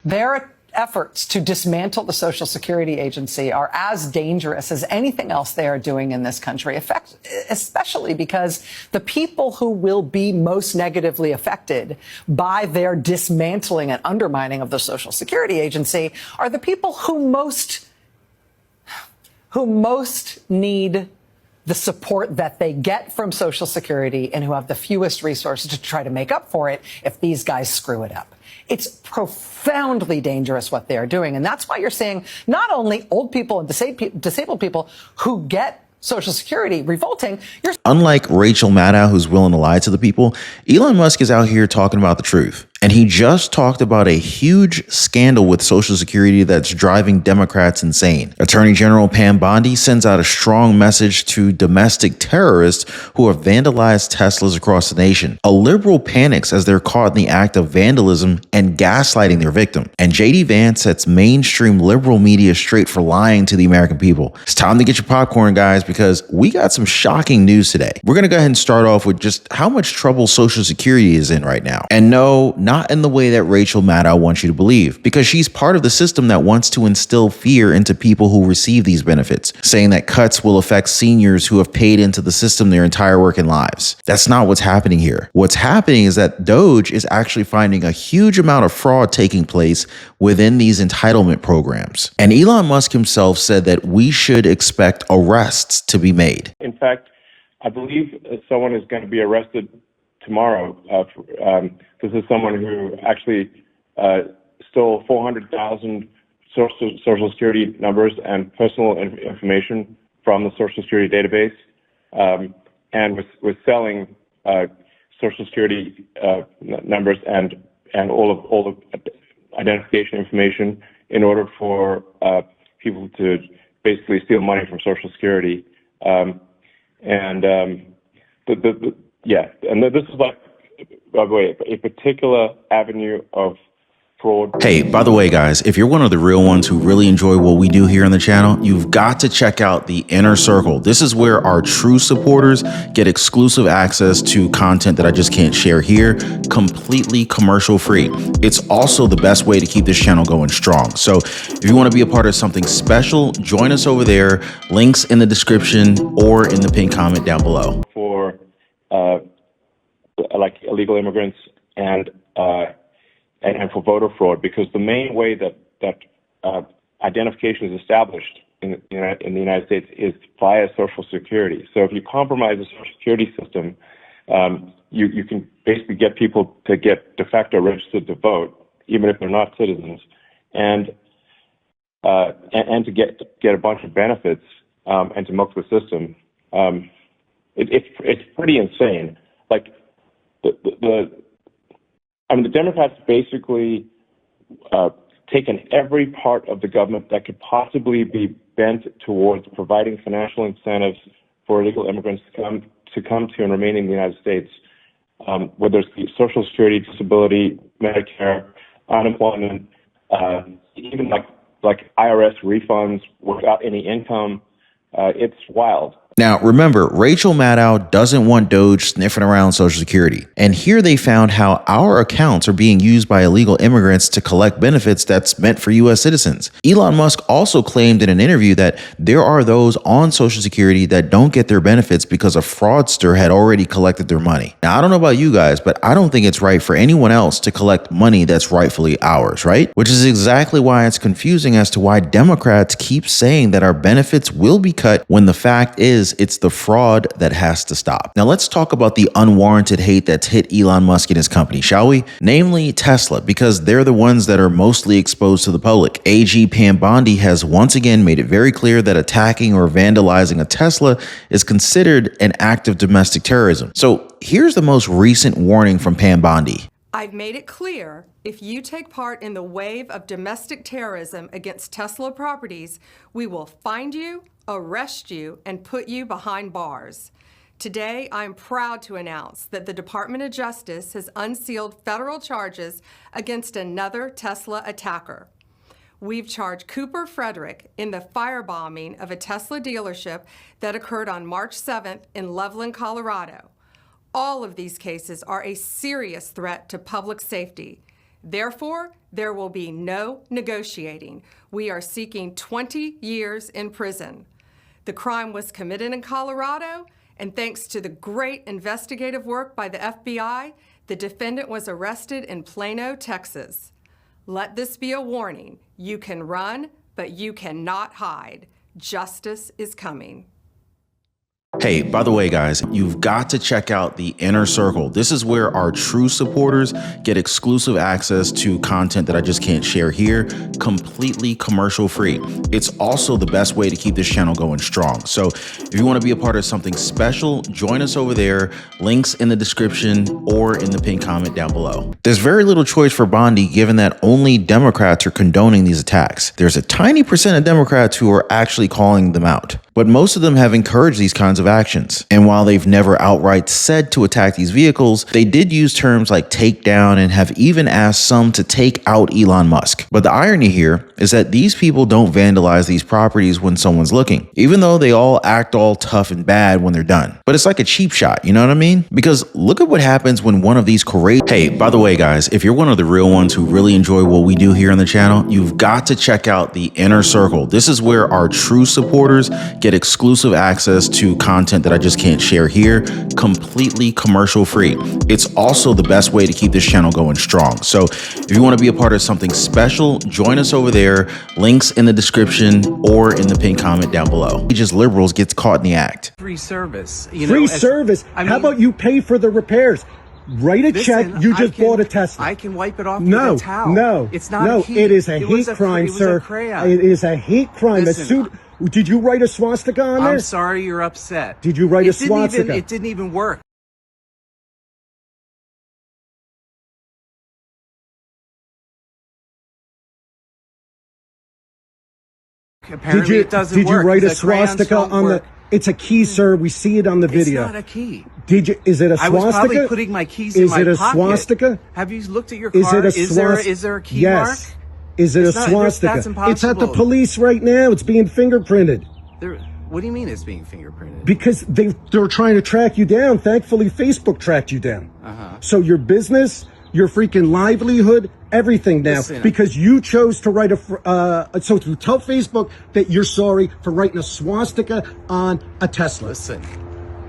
Their efforts to dismantle the Social Security Agency are as dangerous as anything else they are doing in this country, especially because the people who will be most negatively affected by their dismantling and undermining of the Social Security Agency are the people who most need the support that they get from Social Security and who have the fewest resources to try to make up for it if these guys screw it up. It's profoundly dangerous what they are doing. And that's why you're seeing not only old people and disabled people who get Social Security revolting. Unlike Rachel Maddow, who's willing to lie to the people, Elon Musk is out here talking about the truth. And he just talked about a huge scandal with Social Security that's driving Democrats insane. Attorney General Pam Bondi sends out a strong message to domestic terrorists who have vandalized Teslas across the nation. A liberal panics as they're caught in the act of vandalism and gaslighting their victim. And JD Vance sets mainstream liberal media straight for lying to the American people. It's time to get your popcorn, guys, because we got some shocking news today. We're going to go ahead and start off with just how much trouble Social Security is in right now. And no, not in the way that Rachel Maddow wants you to believe, because she's part of the system that wants to instill fear into people who receive these benefits, saying that cuts will affect seniors who have paid into the system their entire working lives. That's not what's happening here. What's happening is that Doge is actually finding a huge amount of fraud taking place within these entitlement programs. And Elon Musk himself said that we should expect arrests to be made. In fact, I believe someone is going to be arrested tomorrow. This is someone who actually stole 400,000 Social Security numbers and personal information from the Social Security database, and was selling Social Security numbers and all the identification information in order for people to basically steal money from Social Security. This is like, by the way, a particular avenue of fraud. Hey, by the way, guys, if you're one of the real ones who really enjoy what we do here on the channel, you've got to check out the Inner Circle. This is where our true supporters get exclusive access to content that I just can't share here, completely commercial free. It's also the best way to keep this channel going strong. So if you want to be a part of something special, join us over there. Links in the description or in the pinned comment down below. For like illegal immigrants and for voter fraud, because the main way that identification is established in the United States is via Social Security. So if you compromise the Social Security system, you can basically get people to get de facto registered to vote, even if they're not citizens, and to get a bunch of benefits and to milk the system. It's pretty insane. Like the Democrats basically taken every part of the government that could possibly be bent towards providing financial incentives for illegal immigrants to come to and remain in the United States, whether it's Social Security, disability, Medicare, unemployment, even like IRS refunds without any income. It's wild. Now, remember, Rachel Maddow doesn't want Doge sniffing around Social Security. And here they found how our accounts are being used by illegal immigrants to collect benefits that's meant for U.S. citizens. Elon Musk also claimed in an interview that there are those on Social Security that don't get their benefits because a fraudster had already collected their money. Now, I don't know about you guys, but I don't think it's right for anyone else to collect money that's rightfully ours, right? Which is exactly why it's confusing as to why Democrats keep saying that our benefits will be cut when the fact is it's the fraud that has to stop. Now let's talk about the unwarranted hate that's hit Elon Musk and his company, shall we? Namely Tesla, because they're the ones that are mostly exposed to the public. AG Pam Bondi has once again made it very clear that attacking or vandalizing a Tesla is considered an act of domestic terrorism. So here's the most recent warning from Pam Bondi. I've made it clear, if you take part in the wave of domestic terrorism against Tesla properties, we will find you, arrest you, and put you behind bars. Today, I'm proud to announce that the Department of Justice has unsealed federal charges against another Tesla attacker. We've charged Cooper Frederick in the firebombing of a Tesla dealership that occurred on March 7th in Loveland, Colorado. All of these cases are a serious threat to public safety. Therefore, there will be no negotiating. We are seeking 20 years in prison. The crime was committed in Colorado, and thanks to the great investigative work by the FBI, the defendant was arrested in Plano, Texas. Let this be a warning. You can run, but you cannot hide. Justice is coming. Hey, by the way, guys, you've got to check out the Inner Circle. This is where our true supporters get exclusive access to content that I just can't share here, completely commercial free. It's also the best way to keep this channel going strong. So if you want to be a part of something special, join us over there. Links in the description or in the pinned comment down below. There's very little choice for Bondi given that only Democrats are condoning these attacks. There's a tiny percent of Democrats who are actually calling them out, but most of them have encouraged these kinds of actions. And while they've never outright said to attack these vehicles, they did use terms like take down and have even asked some to take out Elon Musk. But the irony here is that these people don't vandalize these properties when someone's looking, even though they all act all tough and bad when they're done. But it's like a cheap shot, you know what I mean? Because look at what happens when one of these courageous... Hey, by the way, guys, if you're one of the real ones who really enjoy what we do here on the channel, you've got to check out the Inner Circle. This is where our true supporters get exclusive access to content that I just can't share here, completely commercial free. It's also the best way to keep this channel going strong. So if you want to be a part of something special, join us over there. Links in the description or in the pinned comment down below. Just liberals gets caught in the act. Free service. Free service? How about you pay for the repairs? Write a check. You just bought a Tesla. I can wipe it off with a towel. No, it's not. No, heat. it is a hate crime, sir. It is a hate crime. Did you write a swastika on there? I'm sorry you're upset. Did you write a swastika? It didn't even work. Apparently it doesn't work. Did you write a swastika on the... It's a key, sir. We see it on the video. It's not a key. Is it a swastika? I was probably putting my keys in my pocket. Is it a swastika? Have you looked at your car? Is there a key mark? Yes. Is it a swastika? That's impossible. It's at the police right now. It's being fingerprinted. What do you mean it's being fingerprinted? Because they're trying to track you down. Thankfully, Facebook tracked you down. So your business, your freaking livelihood, everything now. Listen, because you chose to write so to tell Facebook that you're sorry for writing a swastika on a Tesla. Listen,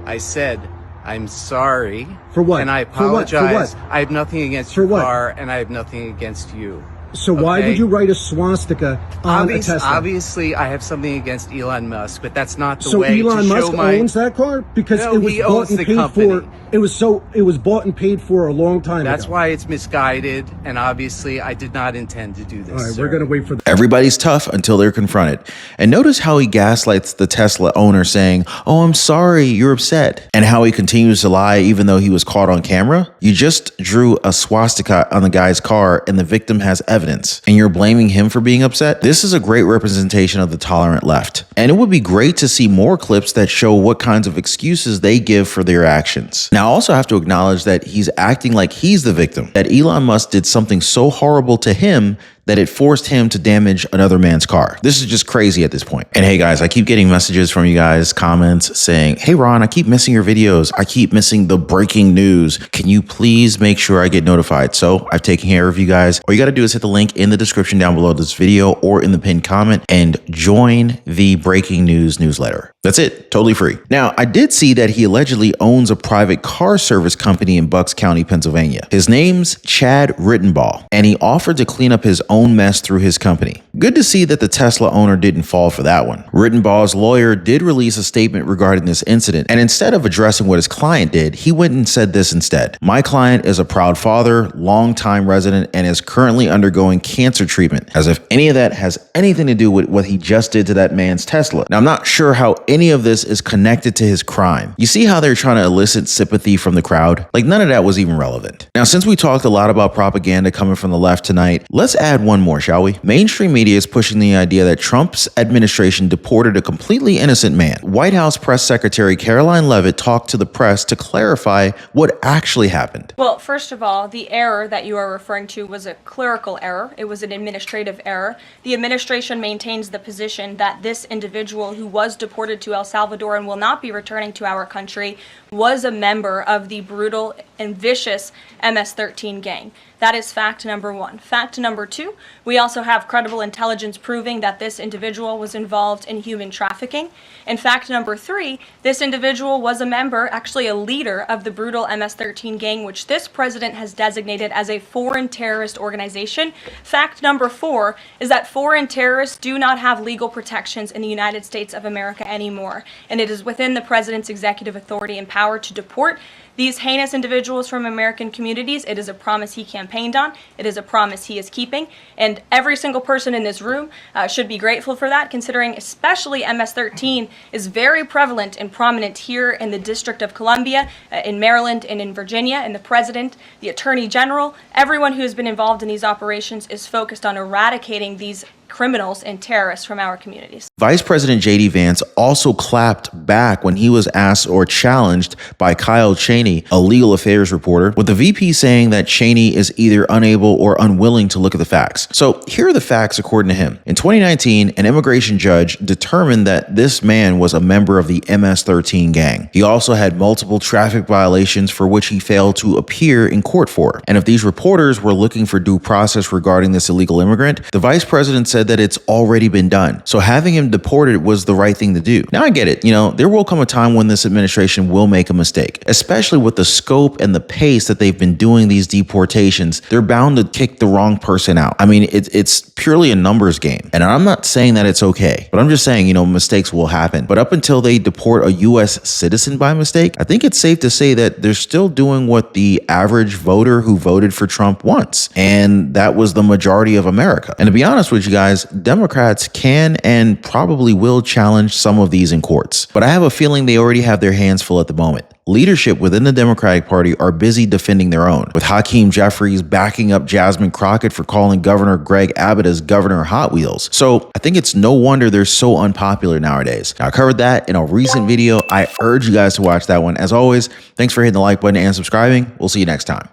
I said I'm sorry. For what? And I apologize. For what? I have nothing against your car, and I have nothing against you. So why would you write a swastika on a Tesla? Obviously, I have something against Elon Musk, but that's not the so way Elon to show Musk owns that car because No, it was he bought owns and the paid company. for. It was bought and paid for a long time That's ago. why it's misguided, and obviously, I did not intend to do this. All right, sir. we're gonna wait for the... Everybody's tough until they're confronted. And notice how he gaslights the Tesla owner saying, "Oh, I'm sorry, you're upset." And how he continues to lie even though he was caught on camera. You just drew a swastika on the guy's car and the victim has evidence. And you're blaming him for being upset? This is a great representation of the tolerant left. And it would be great to see more clips that show what kinds of excuses they give for their actions. Now, I also have to acknowledge that he's acting like he's the victim, that Elon Musk did something so horrible to him that it forced him to damage another man's car. This is just crazy at this point. And hey guys, I keep getting messages from you guys, comments saying, "Hey Ron, I keep missing your videos. I keep missing the breaking news. Can you please make sure I get notified?" So I've taken care of you guys. All you gotta do is hit the link in the description down below this video or in the pinned comment and join the breaking news newsletter. That's it, totally free. Now, I did see that he allegedly owns a private car service company in Bucks County, Pennsylvania. His name's Chad Rittenbaugh, and he offered to clean up his own mess through his company. Good to see that the Tesla owner didn't fall for that one. Rittenbaugh's lawyer did release a statement regarding this incident, and instead of addressing what his client did, he went and said this instead. "My client is a proud father, longtime resident, and is currently undergoing cancer treatment," as if any of that has anything to do with what he just did to that man's Tesla. Now, I'm not sure how any of this is connected to his crime. You see how they're trying to elicit sympathy from the crowd? Like, none of that was even relevant. Now, since we talked a lot about propaganda coming from the left tonight, let's add one more, shall we? Mainstream media is pushing the idea that Trump's administration deported a completely innocent man. White House Press Secretary Caroline Leavitt talked to the press to clarify what actually happened. Well, first of all, the error that you are referring to was a clerical error. It was an administrative error. The administration maintains the position that this individual who was deported to El Salvador and will not be returning to our country was a member of the brutal and vicious MS-13 gang. That is fact number one. Fact number two, we also have credible intelligence proving that this individual was involved in human trafficking. And fact number three, this individual was a member, actually a leader of the brutal MS-13 gang, which this president has designated as a foreign terrorist organization. Fact number four is that foreign terrorists do not have legal protections in the United States of America anymore. And it is within the president's executive authority and power to deport these heinous individuals from American communities. It is a promise he campaigned on. It is a promise he is keeping. And every single person in this room should be grateful for that, considering especially MS-13 is very prevalent and prominent here in the District of Columbia, in Maryland, and in Virginia. And the president, the attorney general, everyone who has been involved in these operations is focused on eradicating these criminals and terrorists from our communities. Vice President J.D. Vance also clapped back when he was asked or challenged by Kyle Cheney, a legal affairs reporter, with the VP saying that Cheney is either unable or unwilling to look at the facts. So here are the facts according to him. In 2019, an immigration judge determined that this man was a member of the MS-13 gang. He also had multiple traffic violations for which he failed to appear in court for. And if these reporters were looking for due process regarding this illegal immigrant, the vice president said that it's already been done. So having him deported was the right thing to do. Now I get it. There will come a time when this administration will make a mistake, especially with the scope and the pace that they've been doing these deportations. They're bound to kick the wrong person out. I mean, it's purely a numbers game. And I'm not saying that it's okay, but I'm just saying, mistakes will happen. But up until they deport a U.S. citizen by mistake, I think it's safe to say that they're still doing what the average voter who voted for Trump wants. And that was the majority of America. And to be honest with you guys, Democrats can and probably will challenge some of these in courts. But I have a feeling they already have their hands full at the moment. Leadership within the Democratic Party are busy defending their own, with Hakeem Jeffries backing up Jasmine Crockett for calling Governor Greg Abbott as Governor Hot Wheels. So I think it's no wonder they're so unpopular nowadays. Now, I covered that in a recent video. I urge you guys to watch that one. As always, thanks for hitting the like button and subscribing. We'll see you next time.